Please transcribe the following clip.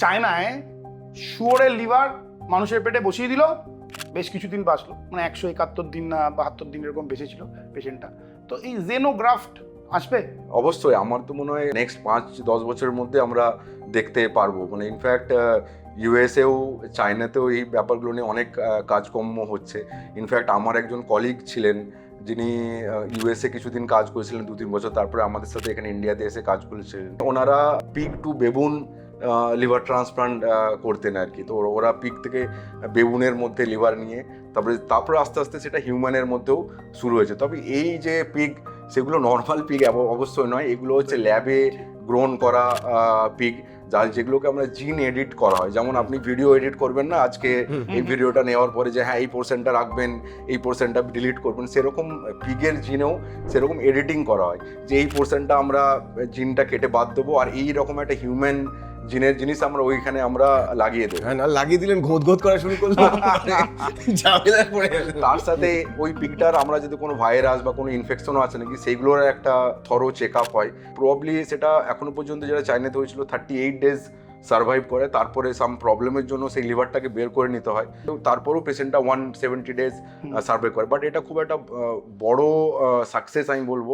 চায়নায় শুয়োরের লিভার মানুষের পেটে বসিয়ে দিল, বেশ কিছুদিন বাঁচলো, মানে 171 দিন না 72 দিন এরকম বেঁচেছিল পেশেন্টটা। তো এই জেনোগ্রাফট আসবে অবশ্যই। আমার তো মনে হয় নেক্সট 5-10 বছরের মধ্যে আমরা দেখতে পারবো। মানে ইনফ্যাক্ট ইউএসএও চায়নাতেও এই ব্যাপারগুলো নিয়ে অনেক কাজকর্ম হচ্ছে। ইনফ্যাক্ট আমার একজন কলিগ ছিলেন যিনি ইউএসএ কিছুদিন কাজ করেছিলেন 2-3 বছর, তারপরে আমাদের সাথে এখানে ইন্ডিয়াতে এসে কাজ করেছিলেন। ওনারা পিগ টু বেবুন লিভার করতেন আর কি। তো ওরা পিগ থেকে বেবুনের মধ্যে লিভার নিয়ে তারপরে আস্তে আস্তে সেটা হিউম্যানের মধ্যেও শুরু হয়েছে। তবে এই যে পিগ, সেগুলো নর্মাল পিগ অবশ্যই নয়, এগুলো হচ্ছে ল্যাবে গ্রোন করা পিগ, যেগুলোকে আমরা জিন এডিট করা হয়। যেমন আপনি ভিডিও এডিট করবেন না আজকে, এই ভিডিওটা নেওয়ার পরে যে হ্যাঁ এই পোর্শনটা রাখবেন, এই পোর্শনটা ডিলিট করবেন, সেরকম পিগের জিনেও সেরকম এডিটিং করা হয় যে এই পোর্শনটা আমরা জিনটা কেটে বাদ দেবো, আর এই রকম একটা হিউম্যান জিনের জিনিস আমরা ওইখানে আমরা লাগিয়ে দেবো। হ্যাঁ, না লাগিয়ে দিলেন, ঘোত করা শুরু করলো, ঝামেলা পড়ে গেল। তার সাথে ওই পিকটার আমরা যদি কোনো ভাইরাস বা কোনো ইনফেকশনও আছে নাকি সেইগুলোর একটা থরো চেক আপ হয়। প্রবাবলি সেটা এখনো পর্যন্ত যেটা চাইনাতে হয়েছিল 38 ডেজ সার্ভাইভ করে, তারপরে সাম প্রবলেমের জন্য সেই লিভারটাকে বের করে নিতে হয়। তো তারপরেও পেশেন্টটা 170 ডেজ সার্ভাইভ করে। বাট এটা খুব একটা বড় সাকসেস আমি বলবো।